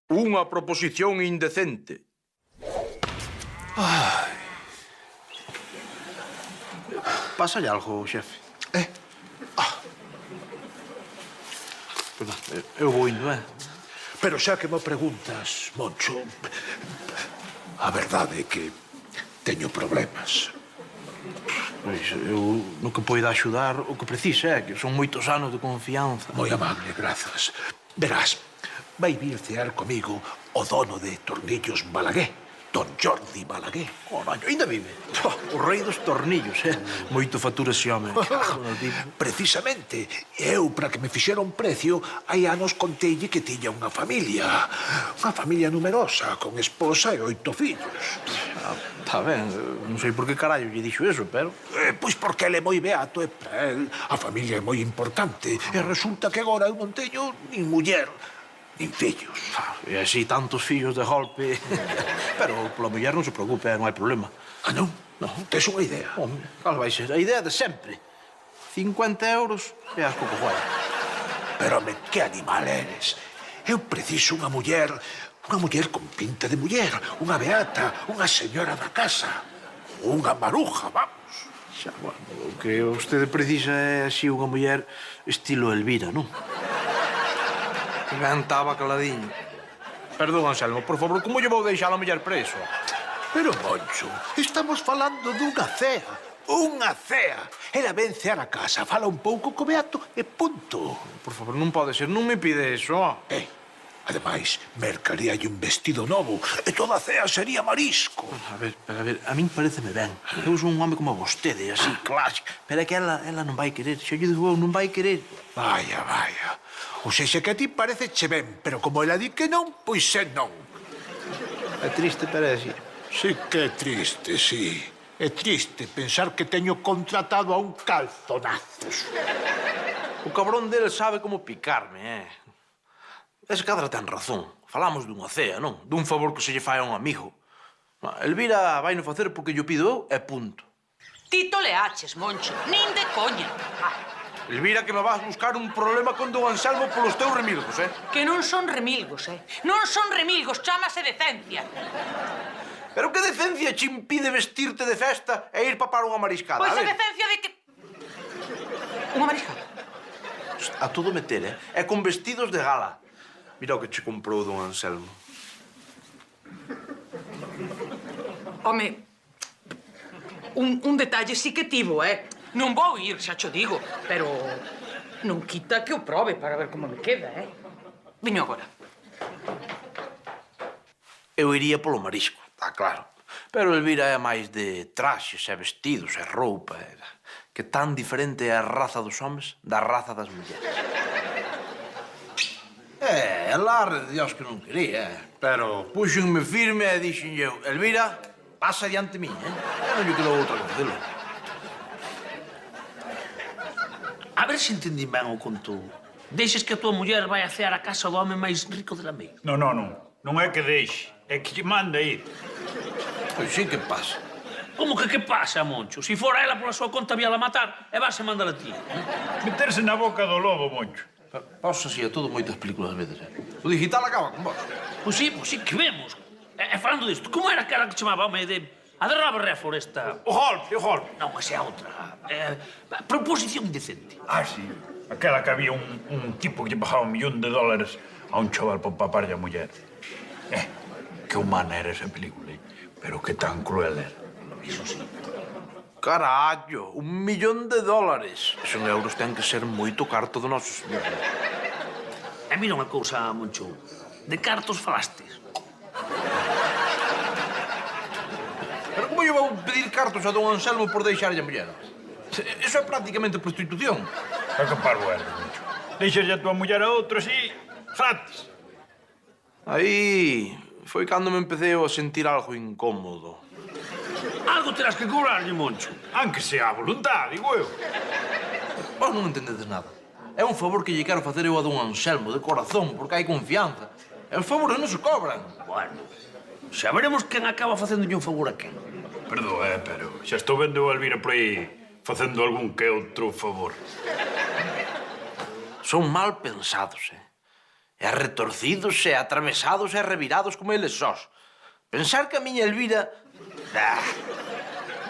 Unha proposición indecente. Pásalle algo, xefe. Perdón, eu vou indo, Pero xa que me preguntas, Moncho, a verdade é que teño problemas. Pois eu no que poida axudar o que precisa, que son moitos anos de confianza. Moi amable, grazas. Verás, vai vir cear comigo o dono de Tornillos Balaguer, don Jordi Balaguer. Coraño, ainda vive. O rei dos tornillos, Moito fatura ese home. Precisamente, eu, para que me fixera un precio, hai anos conteille que tiña unha familia numerosa, con esposa e 8 fillos. Está ben, non sei por que carallo lle dixo eso, pero... Pois porque ele é moi beato e para el a familia é moi importante. E resulta que agora eu non teño nin muller, nin fillos. E así tantos fillos de golpe... Pero pola muller non se preocupe, non hai problema. Ah, non? Non. Tes unha idea? Home, cal vai ser? A idea de sempre. 50 euros e as pouco fai. Pero, home, que animal eres? Eu preciso unha muller con pinta de muller, unha beata, unha señora da casa, unha maruja, vamos. Xa, bueno, o que vostede precisa é así unha muller estilo Elvira, non? Que ben estaba caladiño. Perdón, Anselmo, por favor, como lle vou deixar a muller preso? Pero, Moncho, estamos falando dunha cea. Unha cea. Ela ven cear a casa, fala un pouco co beato e punto. Por favor, non pode ser, non me pide eso. Ademais, mercaríalle un vestido novo e toda a cea sería marisco. A ver, a min pareceme ben. Eu sou un home como vostede, así, clásico. Pero é que ela non vai querer, xa lle digo eu, non vai querer. Vaya. O sexa que a ti pareceche ben, pero como ela di que non, pois é non. É triste, pero é así. Sí que é triste, sí. É triste pensar que teño contratado a un calzonazos. O cabrón dele sabe como picarme, Ese cadra ten razón. Falamos dunha cea, non? Dun favor que se lle fai a un amigo. Elvira vai no facer porque yo pido eu e punto. Ti toleaches, Moncho. Nin de coña. Elvira, que me vas buscar un problema con don Anselmo polos teus remilgos, Que non son remilgos, Non son remilgos, chámase decencia. Pero que decencia che impide vestirte de festa e ir papar unha mariscada? Pois a decencia de que... Unha mariscada? A todo meter, E con vestidos de gala. Mira o que che comprou don Anselmo. Home, un detalle sí que tivo, Non vou ir, xa cho digo, pero non quita que o probe para ver como me queda, Viño agora. Eu iría polo marisco, está claro. Pero Elvira é máis de traxes e vestidos e roupa. Que tan diferente é a raza dos homes da raza das mulleres. Ela, Dios que non quería, Pero puxenme firme e dixen eu, Elvira, pasa diante mí, Non lle quedou outra que facelo. A ver se entendín ben o conto. Deixes que a tua muller vai a cear a casa do home máis rico de Lameiro. Non. Non é que deixe, é que lle manda ir. Pois sí que pasa. Como que pasa, Moncho? Si fora ela pola súa conta víala matar, e vas a mandar a ti. Meterse na boca do lobo, Moncho. Pasa así a todo moitas películas veces, O digital acaba con vos. Pois sí, que vemos. E falando disto, como era aquela que chamaba, home, de... A de Robert Redford, esta... O golpe. Non, esa é outra. Proposición indecente. Sí. Aquela que había un tipo que lle pagaba $1.000.000 a un chaval por paparlle a muller. Que humana era esa película, pero que tan cruel era. Iso sí. Carallo, $1.000.000. Eso en euros ten que ser moito carto do noso señor. E mira unha cousa, Moncho. De cartos falastes. Pero como eu vou pedir cartos a don Anselmo por deixarlle a muller? Eso é prácticamente prostitución. É que parvo era, Moncho. Deixarlle a tua muller a outro así, gratis. Aí foi cando me empecé a sentir algo incómodo. Algo terás que cobrarlle, Moncho. Aunque sea a voluntad, digo eu. Vos non entendedes nada. É un favor que lle quero facer eu a don Anselmo, de corazón, porque hai confianza. E os favores non se cobran. Bueno, xa veremos quen acaba facéndolle un favor a quen. Perdón, pero xa estou vendo a Elvira por aí facendo algún que outro favor. Son mal pensados, E retorcidos e atravesados e revirados como eles sós. Pensar que a miña Elvira... Ah,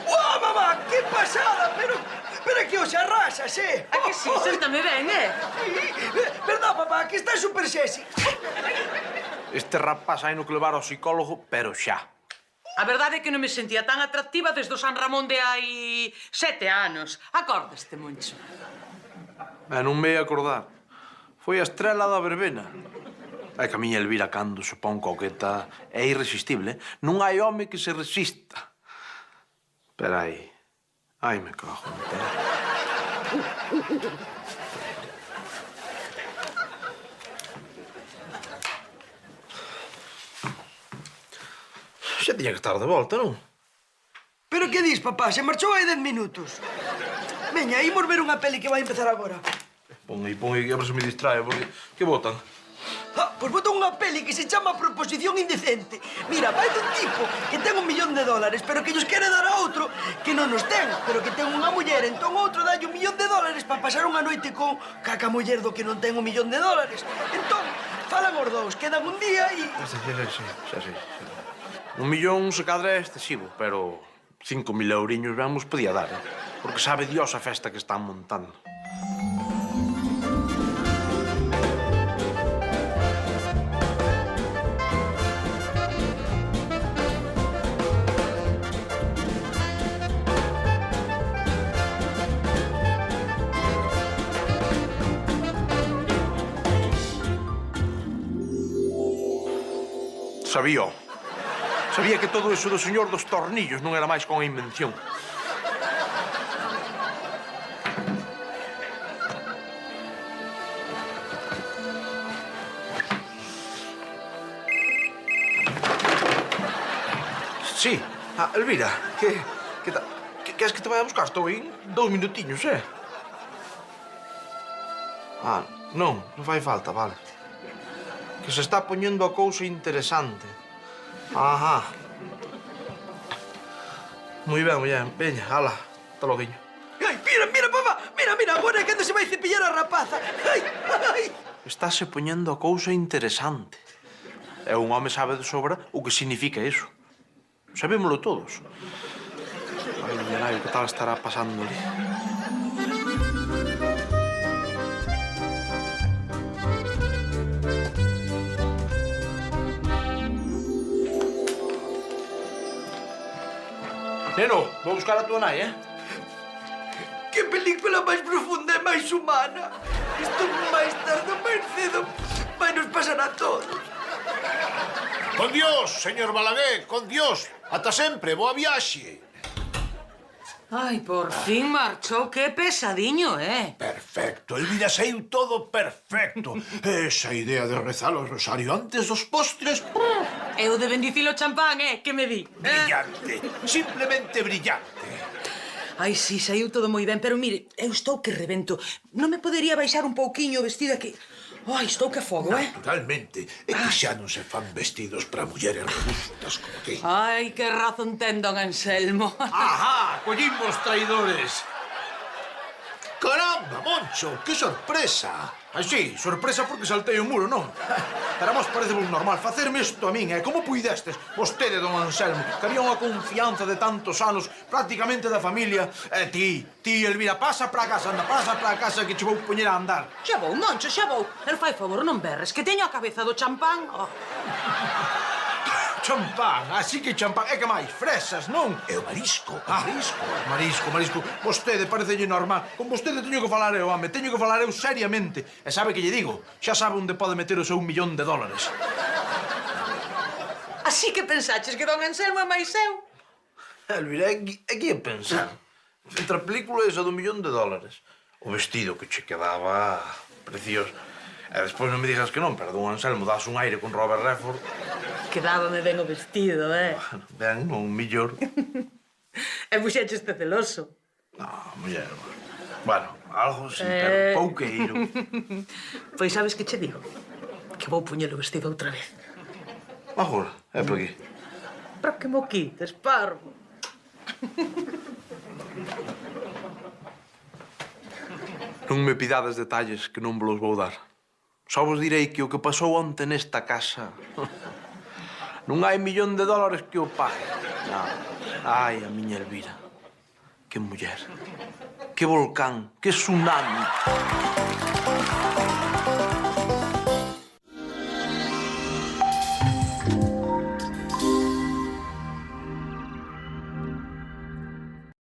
¡Guau, mamá! ¡Qué pasada! Pero que os arrasas, eh? A que sí, séntame ben, Perdón, papá, que está super sexy. este rapaz hai no que levar ao psicólogo, pero xa. A verdade é que non me sentía tan atractiva desde o San Ramón de hai 7 anos. Acordaste, Moncho? Non me ia acordar. Foi a estrela da verbena. É que a miña Elvira, cando se pon coqueta, é irresistible. Non hai home que se resista. Espera aí. Ai, me cago en terra. Xa tiña que estar de volta, non? Pero que dis, papá? Se marchou hai 10 minutos. Veña, imos ver unha peli que vai empezar agora. Pon aí, a ver se me distrae, porque... Que botan? Pois botou unha peli que se chama Proposición Indecente. Mira, vai dun tipo que ten $1.000.000, pero que llos quere dar a outro que non nos ten, pero que ten unha muller, entón outro dalle $1.000.000 para pasar unha noite con caca muller do que non ten $1.000.000. Entón, falan os dous, quedan un día e... Xa sei. 1 millón se cadra é excesivo, pero 5.000 euriños ben mos podía dar, porque sabe Dios a festa que están montando. Sabía que todo eso do señor dos tornillos non era máis que unha invención. Sí. Elvira, que tal? Queres que te vaya a buscar? Estou aí 2 minutiños, non fai falta, vale. Que se está poñendo a cousa interesante. Ajá. Moi ben. Veña, ala. Ata loguiño. Ai, mira, papá! Mira, agora é cando se vai cepillar a rapaza. Ai! Estáse poñendo a cousa interesante. E un home sabe de sobra o que significa iso. Sabémolo todos. Ai, miña nai, o que tal estará pasando ali? Neno, vou buscar a tua nai, Que película máis profunda e máis humana. Isto máis tarde ou máis cedo vai nos pasar a todos. Con Dios, señor Balaguer, con Dios. Ata sempre, boa viaxe. Ai, por fin marchou. Que pesadiño, Perfecto, Elvira, saiu todo perfecto. Esa idea de rezar o rosario antes dos postres, Eu de bendicilo champán, que me di? brillante, simplemente brillante. Ai, sí, saiu todo moi ben, pero mire, eu estou que rebento. Non me podería baixar un pouquiño o vestido aquí? Ai, estou que fogo, Naturalmente, é que xa non se fan vestidos para mulleres robustas como ti. Ai, que razón ten don Anselmo. Ajá, collimos traidores. Caramba, Moncho, que sorpresa. Ai, sí, sorpresa porque saltei o muro, non? Pero a vos parecevos normal facerme isto a min, Como puidestes, vostede, don Anselmo, que había unha confianza de tantos anos, prácticamente da familia. E ti, Elvira, pasa para casa, anda, pasa para casa que che vou poñer a andar. Xa vou, Moncho, xa vou. Pero fai favor, non berres, que teño a cabeza do champán. Champán, así que champán. E que máis? Fresas, non? É o marisco, Marisco. Vostede parecelle normal. Con vostede teño que falar eu, home. Teño que falar eu seriamente. E sabe que lle digo? Xa sabe onde pode meter o seu $1.000.000. Así que pensaches que don Anselmo é máis eu? Elvira, é que ia pensar? Entre a película esa do $1.000.000, o vestido que che quedaba precioso. E despois non me digas que non, pero don Anselmo das un aire con Robert Redford. Quedábame ben o vestido, Ben, non millor. E puxécheste celoso. Non, muller. Bueno, algo sí, pero pouqueiro. Pois sabes que che digo? Que vou puñer o vestido outra vez. Agora, é por aquí. Para que mo quites, parvo. Non me pidades detalles que non vos vou dar. Só vos direi que o que pasou onte nesta casa non hai $1.000.000 que o pague. Non. Ai, a miña Elvira. Que muller. Que volcán. Que tsunami.